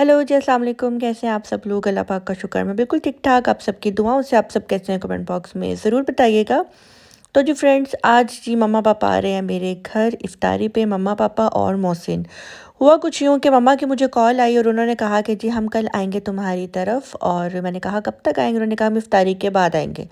Hello जी, अस्सलाम वालेकुम। कैसे हैं आप सब लोग? अल्लाह पाक का शुक्र, मैं बिल्कुल ठीक ठाक। आप सबकी दुआओं से आप सब कैसे हैं कमेंट बॉक्स में ज़रूर बताइएगा। तो जी फ्रेंड्स, आज जी मम्मा पापा आ रहे हैं मेरे घर इफ्तारी पे। मम्मा पापा और मोहसिन। हुआ कुछ यूँ कि मम्मा की मुझे कॉल आई और उन्होंने कहा कि जी हम कल आएंगे तुम्हारी तरफ। और मैंने कहा कब तक आएंगे? उन्होंने कहा हम इफ्तारी के बाद आएंगे।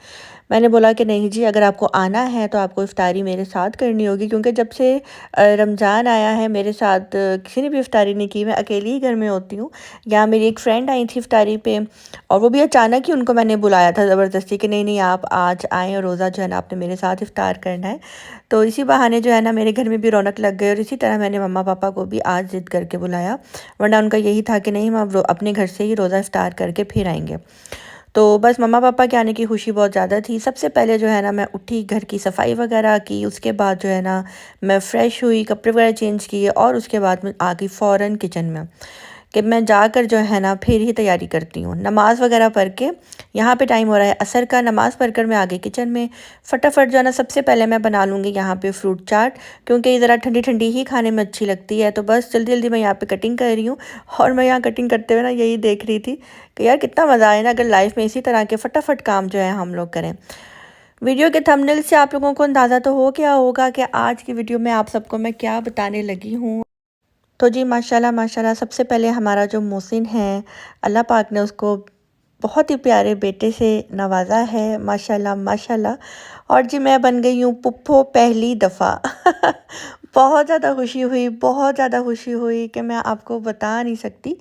मैंने बोला कि नहीं जी, अगर आपको आना है तो आपको इफ्तारी मेरे साथ करनी होगी, क्योंकि जब से रमज़ान आया है मेरे साथ किसी ने भी इफ्तारी नहीं की। मैं अकेली ही घर में होती हूँ। यहाँ मेरी एक फ़्रेंड आई थी इफ्तारी पे, और वो भी अचानक ही उनको मैंने बुलाया था ज़बरदस्ती कि नहीं नहीं आप आज आएँ और रोज़ा जो है ना आपने मेरे साथ इफ्तार करना है। तो इसी बहाने जो है ना मेरे घर में भी रौनक लग गई, और इसी तरह मैंने मम्मा पापा को भी आज ज़िद करके बुलाया। वरना उनका यही था कि नहीं, हम अब अपने घर से ही रोज़ा इफ्तार करके फिर आएंगे। तो बस मम्मा पापा के आने की खुशी बहुत ज़्यादा थी। सबसे पहले जो है ना मैं उठी, घर की सफाई वगैरह की, उसके बाद जो है ना मैं फ़्रेश हुई, कपड़े वगैरह चेंज किए, और उसके बाद मैं आ गई फ़ौरन किचन में कि मैं जाकर जो है ना फिर ही तैयारी करती हूँ। नमाज़ वगैरह पढ़ के, यहाँ पे टाइम हो रहा है असर का, नमाज़ पढ़कर मैं आ गई किचन में। फटाफट जो है ना सबसे पहले मैं बना लूँगी यहाँ पे फ्रूट चाट, क्योंकि ये ज़रा ठंडी ठंडी ही खाने में अच्छी लगती है। तो बस जल्दी जल्दी मैं यहाँ पे कटिंग कर रही हूँ। और मैं यहाँ कटिंग करते हुए ना यही देख रही थी कि यार कितना मज़ा आए ना अगर लाइफ में इसी तरह के फटाफट काम जो है हम लोग करें। वीडियो के थंबनेल से आप लोगों को अंदाज़ा तो हो गया होगा कि आज की वीडियो में आप सबको मैं क्या बताने लगी हूँ। तो जी माशाल्लाह माशाल्लाह, सबसे पहले हमारा जो मोहसिन है, अल्लाह पाक ने उसको बहुत ही प्यारे बेटे से नवाजा है, माशाल्लाह माशाल्लाह। और जी मैं बन गई हूँ पुप्पो पहली दफ़ा। बहुत ज़्यादा खुशी हुई, बहुत ज़्यादा खुशी हुई कि मैं आपको बता नहीं सकती।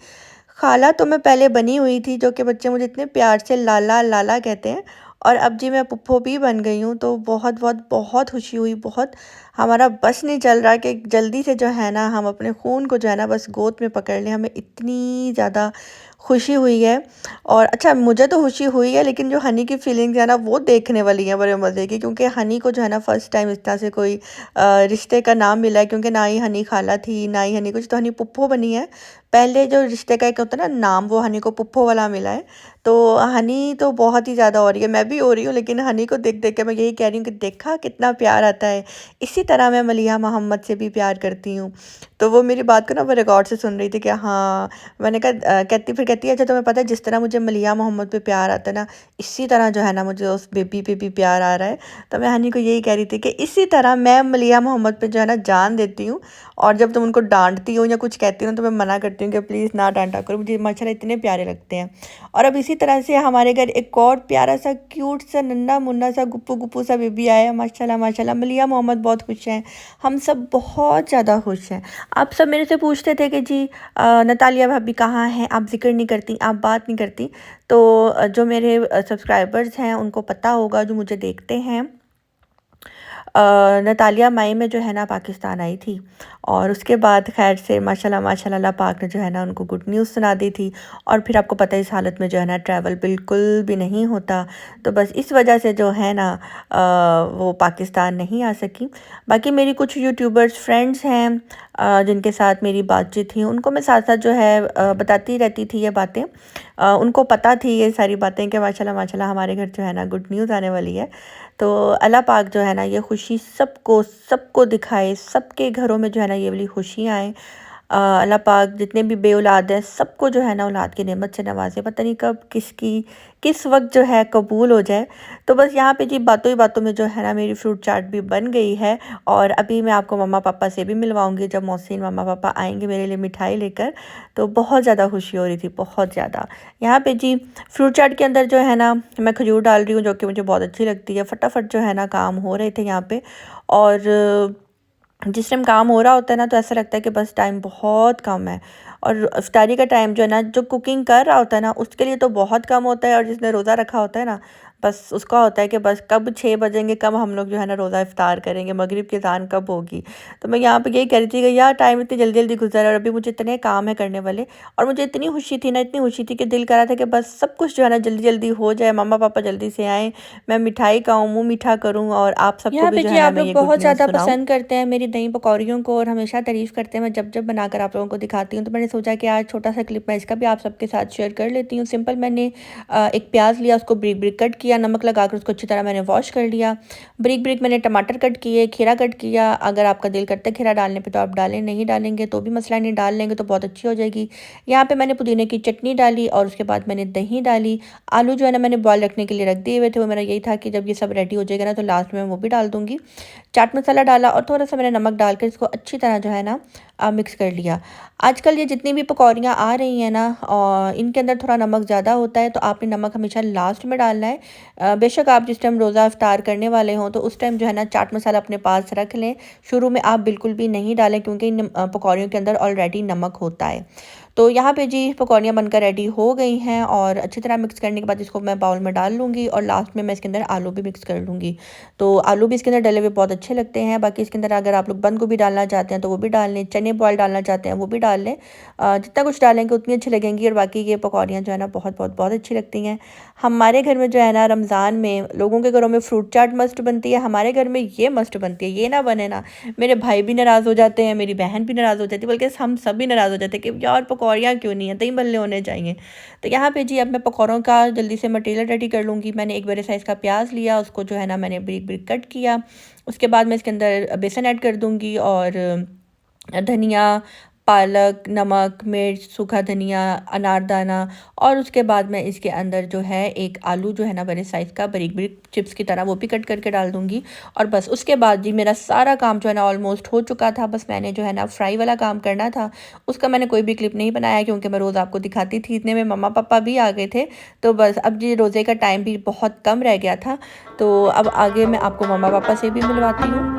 खाला तो मैं पहले बनी हुई थी, जो कि बच्चे मुझे इतने प्यार से लाला लाला कहते हैं। और अब जी मैं पुप्पो भी बन गई हूँ, तो बहुत बहुत बहुत खुशी हुई। बहुत हमारा बस नहीं चल रहा कि जल्दी से जो है ना हम अपने खून को जो है ना बस गोद में पकड़ लें। हमें इतनी ज़्यादा खुशी हुई है। और अच्छा, मुझे तो खुशी हुई है, लेकिन जो हनी की फीलिंग्स है ना वो देखने वाली है बड़े मज़े की, क्योंकि हनी को जो है ना फर्स्ट टाइम इस तरह से कोई रिश्ते का नाम मिला है। क्योंकि ना ही हनी खाला थी, ना ही हनी कुछ, तो हनी पुप्पो बनी है। पहले जो रिश्ते का एक होता है ना नाम, वो हनी को पुप्पो वाला मिला है। तो हनी तो बहुत ही ज़्यादा हो रही है, मैं भी हो रही हूँ, लेकिन हनी को देख देख के मैं यही कह रही हूँ कि देखा कितना प्यार आता है। इसी तरह मैं मलिहा मोहम्मद से भी प्यार करती हूँ। तो वो मेरी बात को ना वो रिकॉर्ड से सुन रही थी कि हाँ। मैंने कहा कहती है अच्छा तुम्हें पता है जिस तरह मुझे मलिहा मोहम्मद पे प्यार आता है ना, इसी तरह जो है ना मुझे उस बेबी पे भी प्यार आ रहा है। तो मैं हनी को यही कह रही थी कि इसी तरह मैं मलिहा मोहम्मद पे जो है ना जान देती हूँ। और जब तुम उनको डांटती हो या कुछ कहती हो तो मैं मना करती हूँ कि प्लीज़ ना डांटा करो, मुझे माशाल्लाह इतने प्यारे लगते हैं। और अब इसी तरह से हमारे घर एक और प्यारा सा क्यूट सा नन्ना मुन्ना सा गुप्पू गुप्पू सा बेबी आया है, माशाल्लाह माशाल्लाह। मलिहा मोहम्मद बहुत खुश हैं, हम सब बहुत ज़्यादा खुश हैं। आप सब मेरे से पूछते थे कि जी नतालिया भाभी कहाँ हैं, आप जिक्र नहीं करती, आप बात नहीं करती। तो जो मेरे सब्सक्राइबर्स हैं उनको पता होगा, जो मुझे देखते हैं। नतालिया मई में जो है ना पाकिस्तान आई थी, और उसके बाद खैर से माशाल्लाह माशाल्लाह अल्लाह पाक ने जो है ना उनको गुड न्यूज़ सुना दी थी। और फिर आपको पता है इस हालत में जो है ना ट्रैवल बिल्कुल भी नहीं होता। तो बस इस वजह से जो है ना वो पाकिस्तान नहीं आ सकी। बाकी मेरी कुछ यूट्यूबर्स फ्रेंड्स हैं जिनके साथ मेरी बातचीत थी, उनको मैं साथ साथ जो है बताती रहती थी ये बातें। उनको पता थी ये सारी बातें कि माशाल्लाह माशाल्लाह हमारे घर जो है ना गुड न्यूज़ आने वाली है। तो अल्लाह पाक जो है ना ये खुशी सबको सबको दिखाए, सबके घरों में जो है ना ये वाली खुशियाँ आएँ। अल्लाह पाक जितने भी बे औलाद हैं सबको जो है ना औलाद की नेमत से नवाजे। पता नहीं कब किसकी किस वक्त जो है कबूल हो जाए। तो बस यहाँ पे जी बातों ही बातों में जो है ना मेरी फ्रूट चाट भी बन गई है। और अभी मैं आपको मम्मा पापा से भी मिलवाऊंगी, जब मोहसिन मम्मा पापा आएंगे मेरे लिए मिठाई लेकर। तो बहुत ज़्यादा खुशी हो रही थी, बहुत ज़्यादा। यहाँ पे जी फ्रूट चाट के अंदर जो है ना मैं खजूर डाल रही हूँ, जो कि मुझे बहुत अच्छी लगती है। फटाफट जो है ना काम हो रहे थे यहाँ पे। और जिस टाइम काम हो रहा होता है ना तो ऐसा लगता है कि बस टाइम बहुत कम है। और इफ्तारी का टाइम जो है ना, जो कुकिंग कर रहा होता है ना उसके लिए तो बहुत कम होता है, और जिसने रोज़ा रखा होता है ना बस उसका होता है कि बस कब 6 बजेंगे, कब हम लोग जो है ना रोज़ा इफ्तार करेंगे, मगरिब की अज़ान कब होगी। तो मैं यहाँ पे यही कह रही थी कि यार टाइम इतनी जल्दी जल्दी गुजर और अभी मुझे इतने काम है करने वाले। और मुझे इतनी खुशी थी ना, इतनी खुशी थी कि दिल कर रहा था कि बस सब कुछ जो है ना जल्दी जल्दी हो जाए, मम्मा पापा जल्दी से आएँ, मैं मिठाई खाऊँ, मुँह मीठा करूँ, और आप सबको यहाँ भी पे जो जी है ना आप मैं लोग ये गुड बहुत न्यूज़ ज़्यादा सुनाऊँ। पसंद करते हैं मेरी दही पकौड़ियों को, और हमेशा तारीफ़ करते हैं। मैं जब जब बनाकर आप लोगों को दिखाती हूँ तो मैंने सोचा कि आज छोटा सा क्लिप मैं इसका भी आप सबके साथ शेयर कर लेती हूँ। सिंपल मैंने एक प्याज लिया, उसको ब्रिक ब्रिक कट किया, नमक लगाकर उसको अच्छी तरह मैंने वॉश कर लिया। ब्रिक ब्रिक मैंने टमाटर कट किए, खीरा कट किया। अगर आपका दिल करता है खीरा डालने पे तो आप डालें, नहीं डालेंगे तो भी मसला नहीं, डाल लेंगे तो बहुत अच्छी हो जाएगी। यहाँ पे मैंने पुदीने की चटनी डाली और उसके बाद मैंने दही डाली। आलू जो है ना मैंने बॉयल रखने के लिए रख दिए हुए थे, वो मेरा यही था कि जब ये सब रेडी हो जाएगा ना तो लास्ट में वो भी डाल दूँगी। चाट मसाला डाला और थोड़ा सा मैंने नमक डाल कर इसको अच्छी तरह जो है ना मिक्स कर लिया। आजकल ये जितनी भी पकौड़ियाँ आ रही हैं ना और इनके अंदर थोड़ा नमक ज़्यादा होता है, तो आपने नमक हमेशा लास्ट में डालना है। बेशक आप जिस टाइम रोज़ा इफ्तार करने वाले हों तो उस टाइम जो है ना चाट मसाला अपने पास रख लें। शुरू में आप बिल्कुल भी नहीं डालें क्योंकि इन पकौड़ियों के अंदर ऑलरेडी नमक होता है। तो यहाँ पे जी पकौड़ियाँ बनकर रेडी हो गई हैं और अच्छी तरह मिक्स करने के बाद इसको मैं बाउल में डाल लूँगी और लास्ट में मैं इसके अंदर आलू भी मिक्स कर लूँगी। तो आलू भी इसके अंदर डले हुए बहुत अच्छे लगते हैं। बाकी इसके अंदर अगर आप लोग बंद गोभी डालना चाहते हैं तो वो भी डाल लें, चने बॉयल डालना चाहते हैं वो भी डाल लें। जितना कुछ डालेंगे उतनी अच्छी लगेंगी और बाकी ये पकौड़ियाँ जो है ना बहुत बहुत बहुत अच्छी लगती हैं। हमारे घर में जो है ना रमज़ान में लोगों के घरों में फ्रूट चाट मस्ट बनती है, हमारे घर में ये मस्ट बनती है। ये ना बने ना मेरे भाई भी नाराज़ हो जाते हैं, मेरी बहन भी नाराज़ हो जाती है, बल्कि हम सब भी नाराज़ हो जाते हैं कि यार पकौड़ियाँ क्यों नहीं है, दही भल्ले होने चाहिए। तो यहाँ पे जी अब मैं पकौड़ों का जल्दी से मटेरियल रेडी कर लूँगी। मैंने एक बड़े साइज़ का प्याज लिया, उसको जो है ना मैंने ब्रिक ब्रिक कट किया। उसके बाद मैं इसके अंदर बेसन ऐड कर दूँगी और धनिया, पालक, नमक, मिर्च, सूखा धनिया, अनारदाना और उसके बाद मैं इसके अंदर जो है एक आलू जो है ना बड़े साइज़ का बारीक बारीक चिप्स की तरह वो भी कट करके डाल दूँगी। और बस उसके बाद जी मेरा सारा काम जो है ना ऑलमोस्ट हो चुका था। बस मैंने जो है ना फ्राई वाला काम करना था, उसका मैंने कोई भी क्लिप नहीं बनाया क्योंकि मैं रोज़ आपको दिखाती थी। इतने में मम्मा पापा भी आ गए थे, तो बस अब जी रोज़े का टाइम भी बहुत कम रह गया था। तो अब आगे मैं आपको मम्मा पापा से भी मिलवाती हूँ।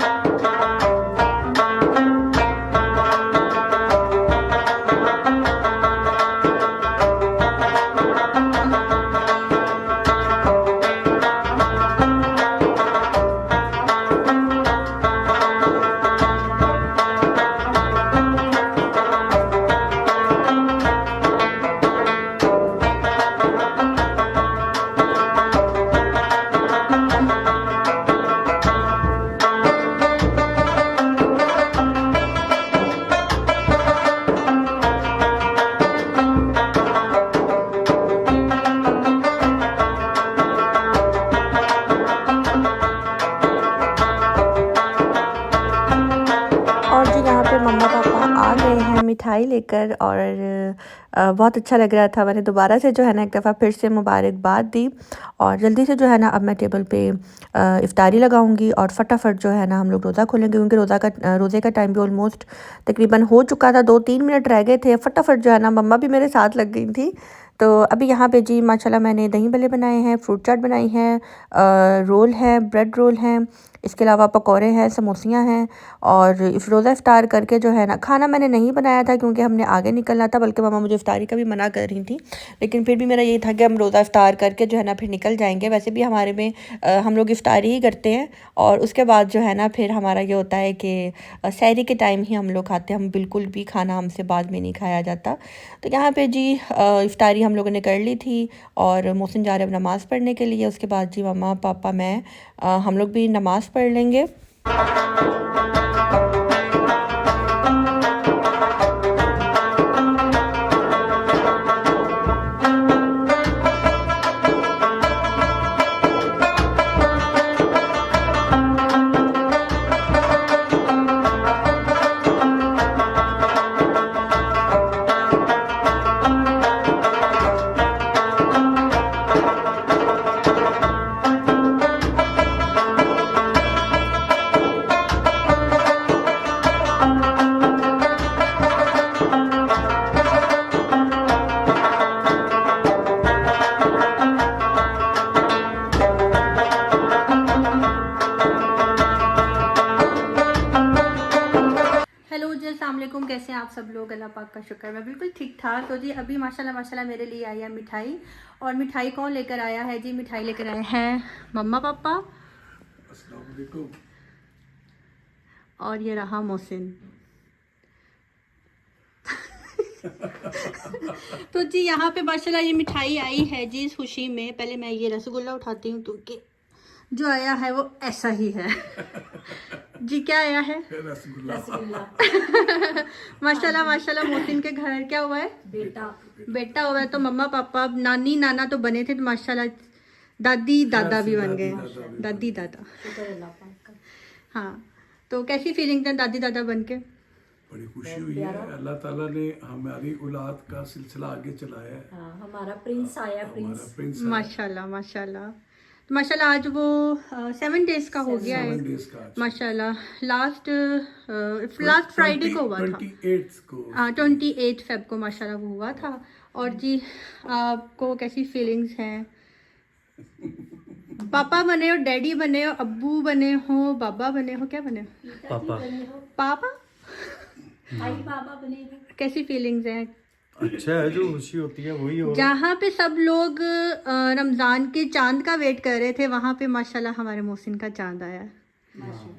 और जी यहाँ पे मम्मा पापा आ गए हैं मिठाई लेकर और बहुत अच्छा लग रहा था। मैंने दोबारा से जो है ना एक दफ़ा फिर से मुबारकबाद दी और जल्दी से जो है ना अब मैं टेबल पे इफ़्तारी लगाऊंगी और फटाफट जो है ना हम लोग रोज़ा खोलेंगे क्योंकि रोज़े का टाइम भी ऑलमोस्ट तकरीबन हो चुका था। 2-3 मिनट रह गए थे। फटाफट जो है ना मम्मा भी मेरे साथ लग गई थी। तो अभी यहाँ पे जी माशाल्लाह मैंने दही भल्ले बनाए हैं, फ्रूट चाट बनाई है, रोल है, ब्रेड रोल हैं, इसके अलावा पकौड़े हैं, समोसियाँ हैं। और रोज़ा इफ़्तार करके जो है ना खाना मैंने नहीं बनाया था क्योंकि हमने आगे निकलना था, बल्कि मम्मा मुझे इफ़्तारी का भी मना कर रही थी। लेकिन फिर भी मेरा यही था कि हम रोज़ा इफ़्तार करके जो है ना फिर निकल जाएंगे। वैसे भी हमारे में हम लोग इफ़्तारी ही करते हैं और उसके बाद जो है ना फिर हमारा ये होता है कि सहरी के टाइम ही हम लोग खाते हैं। हम बिल्कुल भी खाना हमसे बाद में नहीं खाया जाता। तो यहाँ पे जी इफ़्तारी हम लोगों ने कर ली थी और मोहसिन जा रहे अब नमाज़ पढ़ने के लिए। उसके बाद जी मम्मा पापा मैं हम लोग भी नमाज़ पढ़ लेंगे। हेलो जी, अस्सलाम वालेकुम। कैसे हैं आप सब लोग? अल्लाह पाक का शुक्र, मैं बिल्कुल ठीक ठाक। तो जी अभी माशाल्लाह माशाल्लाह मेरे लिए आई है मिठाई। और मिठाई कौन लेकर आया है जी? मिठाई लेकर आए हैं मम्मा पापा। अस्सलाम वालेकुम। और ये रहा मोहसिन। तो जी यहाँ पे माशाल्लाह ये मिठाई आई है जी इस खुशी में। पहले मैं ये रसगुल्ला उठाती हूँ क्योंकि जो आया है वो ऐसा ही है। जी क्या आया है? रसगुल्ला। माशाल्लाह माशाल्लाह। मोहसिन के घर क्या हुआ है? बेटा हुआ है। तो मम्मा पापा नानी नाना तो बने थे, तो माशाल्लाह दादी दादा भी बन गए। दादी दादा, हाँ। तो कैसी फीलिंग है दादी दादा बन के? बड़ी खुशी हुई है, अल्लाह ताला ने हमारी औलाद का सिलसिला आगे चलाया है। हाँ, हमारा प्रिंस आया, प्रिंस माशाल्लाह माशाल्लाह। तो माशाल्लाह आज वो 7 डेज का हो गया है 7 डेज का आज। माशाल्लाह। लास्ट फ्राइडे को हुआ था, 28 को। 28 फेब को माशाल्लाह वो हुआ था। और जी आपको कैसी फीलिंग्स हैं? पापा बने हो, डैडी बने हो, अब्बू बने हो, बाबा बने हो, क्या बने हो? पापा आई बाबा बने हो। कैसी फीलिंग्स हैं? अच्छा है, जो खुशी होती है वही हो। जहाँ पे सब लोग रमज़ान के चांद का वेट कर रहे थे, वहाँ पे माशाल्लाह हमारे मोहसिन का चांद आया।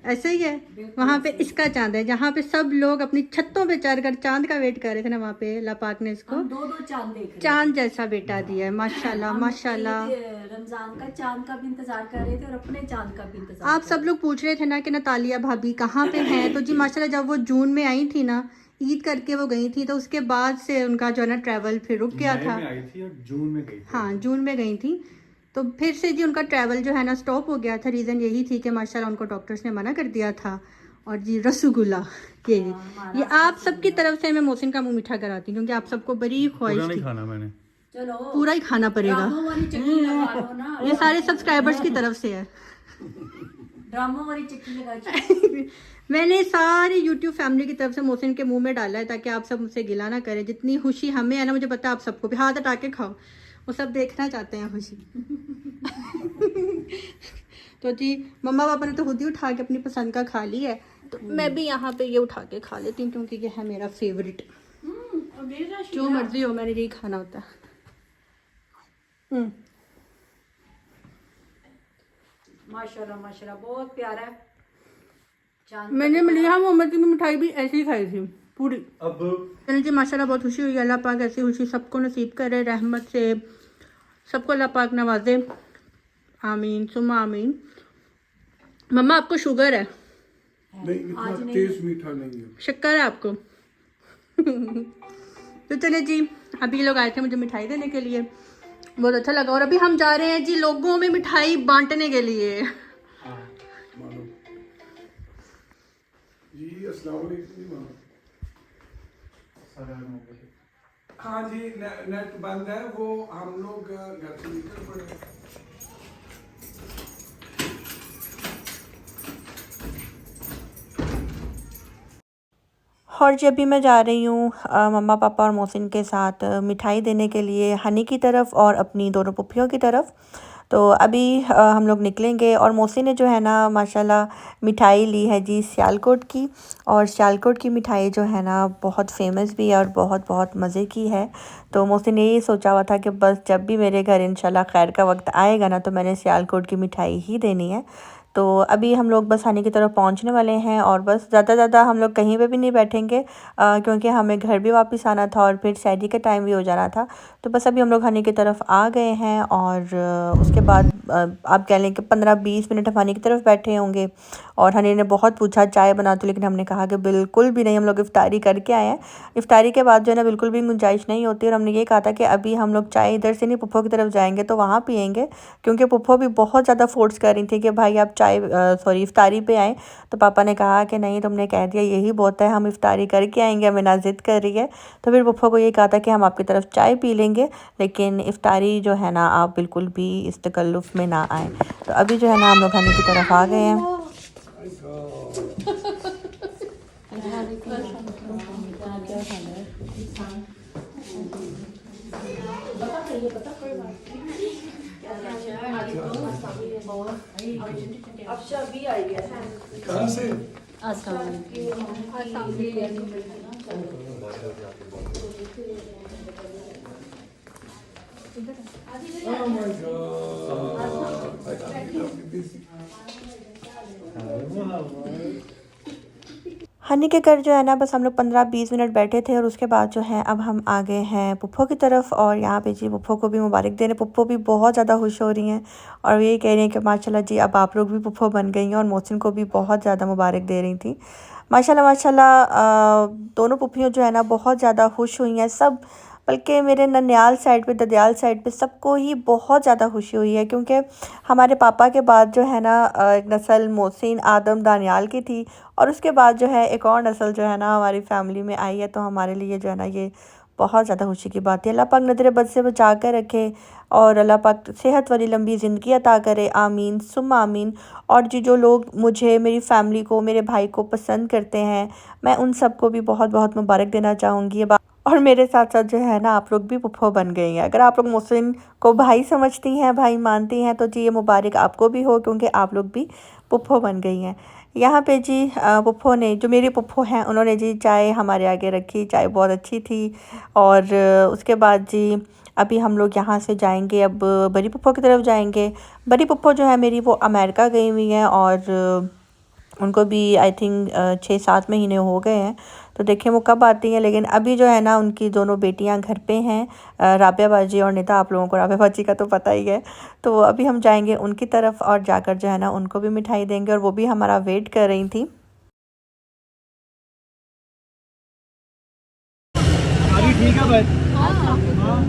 ऐसे ही है, वहाँ पे इसका चांद है। जहाँ पे सब लोग अपनी छतों पे चढ़कर चांद का वेट कर रहे थे ना, वहाँ पे अल्लाह पाक ने इसको दो चांद देख रहे चांद जैसा बेटा दिया है। माशाल्लाह माशाल्लाह। रमजान का चांद का भी इंतजार कर रहे थे और अपने चांद का भी इंतजार आप सब लोग पूछ रहे थे ना कि नतालिया भाभी कहाँ पे हैं, तो जी माशाल्लाह जब वो जून में आई थी ना, ईद करके वो गई थी, तो उसके बाद से उनका जो है ना ट्रैवल फिर रुक गया था। मई में आई थी और जून में गई थी। हाँ जून में गई थी, तो फिर से जी उनका ट्रैवल जो है ना स्टॉप हो गया था। रीज़न यही थी कि माशाल्लाह उनको डॉक्टर्स ने मना कर दिया था। और जी रसगुल्ला ये आप सबकी तरफ से मैं मोहसिन का मुंह मीठा कराती हूँ, क्योंकि आप सबको बड़ी ख्वाहिश पूरा नहीं थी। खाना मैंने। चलो पूरा ही खाना पड़ेगा, ड्रामों वाली चक्की लगा लो ना। ये सारे सब्सक्राइबर्स की तरफ से है। ड्रामों वाली चक्की लगा मैंने सारी यूट्यूब फैमिली की तरफ से मोहसिन के मुंह में डाला है, ताकि आप सब मुझसे गिला ना करें। जितनी खुशी हमें है ना, मुझे पता है आप सबको भी। हाथ हटा के खाओ, वो सब देखना चाहते हैं खुशी। तो जी मम्मा पापा ने तो खुद ही उठा के अपनी पसंद का खा ली है, तो मैं भी यहाँ पे ये उठा के खा लेती हूँ, क्योंकि ये है मेरा फेवरेट। जो मर्जी हो, मैंने यही खाना होता है। माशाल्लाह माशाल्लाह, बहुत प्यारा है चांद। मैंने मलिहा मोहम्मद की मिठाई भी ऐसे ही खाई थी पूरी। अब चलिए जी माशाल्लाह बहुत खुशी हुई। अल्लाह पाक ऐसी खुशी सबको नसीब करे, रहमत से सबको अल्लाह पाक नवाजे। आमीन सुम्मा आमीन। मम्मा आपको शुगर है? नहीं, इतना तेज मीठा नहीं है। शक्कर है आपको? तो चले जी, अभी ये लोग आए थे मुझे मिठाई देने के लिए, बहुत अच्छा लगा। और अभी हम जा रहे हैं जी लोगों में मिठाई बांटने के लिए। मानो जी, अस्सलाम वालेकुम। हाँ जी, नेट बंद है, वो हम लोग घर से निकल पड़े। और जब भी मैं जा रही हूँ मम्मा पापा और मोहसिन के साथ मिठाई देने के लिए, हनी की तरफ और अपनी दोनों पुप्पियों की तरफ। तो अभी हम लोग निकलेंगे। और मोहसिन ने जो है ना माशाल्लाह मिठाई ली है जी सियालकोट की। और सियालकोट की मिठाई जो है ना बहुत फेमस भी है और बहुत बहुत मज़े की है। तो मोहसिन ने यही सोचा हुआ था कि बस जब भी मेरे घर इंशाल्लाह खैर का वक्त आएगा ना, तो मैंने सियालकोट की मिठाई ही देनी है। तो अभी हम लोग बस हनी की तरफ पहुंचने वाले हैं, और बस ज़्यादा हम लोग कहीं पे भी नहीं बैठेंगे, क्योंकि हमें घर भी वापस आना था और फिर सहरी का टाइम भी हो जाना था। तो बस अभी हम लोग हनी की तरफ आ गए हैं, और उसके बाद आप कह लें कि 15-20 मिनट हम हनी की तरफ बैठे होंगे। और हनी ने बहुत पूछा चाय बना दो, लेकिन हमने कहा कि बिल्कुल भी नहीं, हम लोग इफ्तारी करके आए हैं। इफ्तारी के बाद जो है ना बिल्कुल भी गुंजाइश नहीं होती। और हमने ये कहा था कि अभी हम लोग चाय इधर से नहीं, पुप्पो की तरफ जाएंगे तो वहाँ पियेंगे, क्योंकि पुप्पो भी बहुत ज़्यादा फोर्स कर रही थी कि भाई आप इफ्तारी पे आएँ। तो पापा ने कहा कि नहीं, तुमने कह दिया यही बहुत है, हम इफ्तारी करके आएंगे, हमें ना ज़िद कर रही है। तो फिर पुप्पो को ये कहा था कि हम आपकी तरफ चाय पी लेंगे, लेकिन इफ्तारी जो है ना आप बिल्कुल भी इस तकल्लुफ़ में ना आएँ। तो अभी जो है ना हम लोग हनी की तरफ आ गए हैं। कहाँ से? Oh my God! I love you, this. Honey के घर जो है ना बस हम लोग 15-20 मिनट बैठे थे और उसके बाद जो है अब हम आ गए हैं पुप्पो की तरफ। और यहाँ पे जी पुप्पो को भी मुबारक दे रहे हैं। पुप्पो भी बहुत ज़्यादा खुश हो रही हैं और यही कह रही हैं कि माशाल्लाह जी अब आप लोग भी पुप्पो बन गई हैं, और मोहसिन को भी बहुत ज़्यादा मुबारक दे रही थी। माशाल्लाह माशाल्लाह दोनों पुप्पियों जो है ना बहुत ज़्यादा खुश हुई हैं सब, बल्कि मेरे ननियाल साइड पे, ददियाल साइड पे सबको ही बहुत ज़्यादा खुशी हुई है, क्योंकि हमारे पापा के बाद जो है ना एक नस्ल मोहसिन आदम दानियाल की थी, और उसके बाद जो है एक और नस्ल जो है ना हमारी फैमिली में आई है। तो हमारे लिए जो है ना ये बहुत ज़्यादा खुशी की बात है। अल्लाह पाक नज़र बद से बचा कर रखे और अल्लाह पाक सेहत वाली लंबी ज़िंदगी अता करे, आमीन सुम्मा आमीन। और जी जो लोग मुझे, मेरी फैमिली को, मेरे भाई को पसंद करते हैं, मैं उन सबको भी बहुत बहुत मुबारक देना चाहूँगी। और मेरे साथ साथ जो है ना आप लोग भी पुप्पो बन गई हैं। अगर आप लोग मोहसिन को भाई समझती हैं, भाई मानती हैं, तो जी ये मुबारक आपको भी हो, क्योंकि आप लोग भी पुप्पो बन गई हैं। यहाँ पे जी पुप्पो ने, जो मेरी पुप्पो हैं, उन्होंने जी चाय हमारे आगे रखी। चाय बहुत अच्छी थी। और उसके बाद जी अभी हम लोग यहाँ से जाएंगे, अब बड़ी पुप्पो की तरफ जाएंगे। बड़ी पुप्पो जो है मेरी, वो अमेरिका गई हुई हैं और उनको भी आई थिंक 6-7 महीने हो गए हैं। तो देखें वो कब आती हैं। लेकिन अभी जो है ना उनकी दोनों बेटियां घर पे हैं, राबिया बाजी और निदा। आप लोगों को राबिया बाजी का तो पता ही है। तो अभी हम जाएंगे उनकी तरफ और जाकर जो है ना उनको भी मिठाई देंगे, और वो भी हमारा वेट कर रही थी। अभी ठीक है बस। अस्सलाम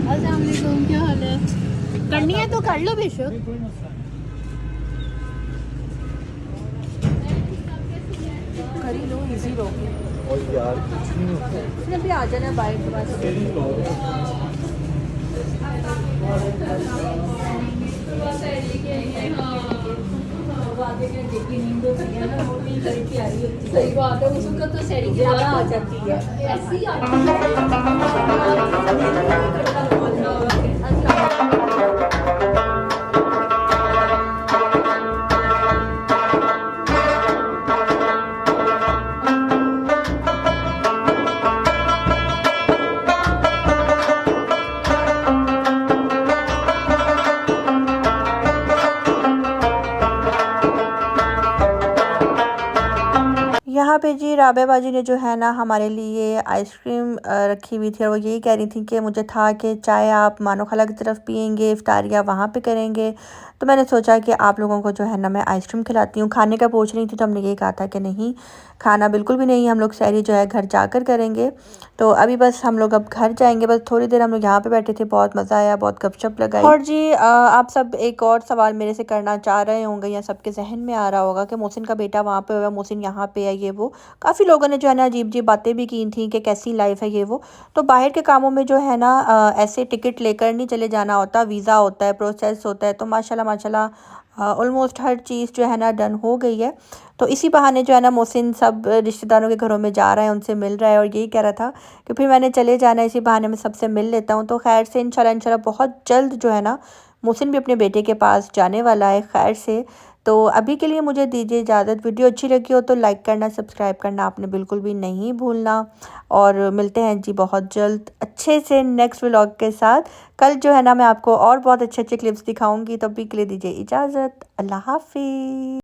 वालेकुम, क्या हाल है? करनी है तो कर लो बेशक। कोई मसला नहीं। कर ही लो, इजी रहोगे। और यार कुछ नहीं होता। अभी आ जाना बाइक के पास। सही बात है, उसको तो सैरी ज़्यादा आ जाती है, ऐसी ही आती यहाँ पे जी राबिया बाजी ने जो है ना हमारे लिए आइसक्रीम रखी हुई थी, और वो यही कह रही थी कि मुझे था कि चाय आप मानो खाला की तरफ पियेंगे, इफ्तारियाँ वहाँ पे करेंगे। तो मैंने सोचा कि आप लोगों को जो है ना मैं आइसक्रीम खिलाती हूँ। खाने का पूछ रही थी तो हमने यही कहा था कि नहीं, खाना बिल्कुल भी नहीं, हम लोग सहरी जो है घर जाकर करेंगे। तो अभी बस हम लोग अब घर जाएंगे। बस थोड़ी देर हम लोग यहाँ पे बैठे थे, बहुत मज़ा आया, बहुत गपशप लगाई। और जी आप सब एक और सवाल मेरे से करना चाह रहे होंगे, या सबके जहन में आ रहा होगा कि मोहसिन का बेटा वहाँ पे हुआ, मोहसिन यहाँ पे है, ये वो। काफ़ी लोगों ने जो है ना अजीब अजीब बातें भी की थी कि कैसी लाइफ है ये वो। तो बाहर के कामों में जो है ना ऐसे टिकट लेकर नहीं चले जाना होता, वीज़ा होता है, प्रोसेस होता है। तो माशाल्लाह माशाल्लाह ऑलमोस्ट हर चीज़ जो है ना डन हो गई है। तो इसी बहाने जो है ना मोहसिन सब रिश्तेदारों के घरों में जा रहा है, उनसे मिल रहा है, और यही कह रहा था कि फिर मैंने चले जाना है, इसी बहाने में सबसे मिल लेता हूँ। तो खैर से इंशाल्लाह बहुत जल्द जो है ना मोहसिन भी अपने बेटे के पास जाने वाला है खैर से। तो अभी के लिए मुझे दीजिए इजाज़त। वीडियो अच्छी लगी हो तो लाइक करना, सब्सक्राइब करना आपने बिल्कुल भी नहीं भूलना, और मिलते हैं जी बहुत जल्द अच्छे से नेक्स्ट व्लॉग के साथ। कल जो है ना मैं आपको और बहुत अच्छे अच्छे क्लिप्स दिखाऊंगी। तब भी के लिए दीजिए इजाज़त। अल्लाह हाफिज़।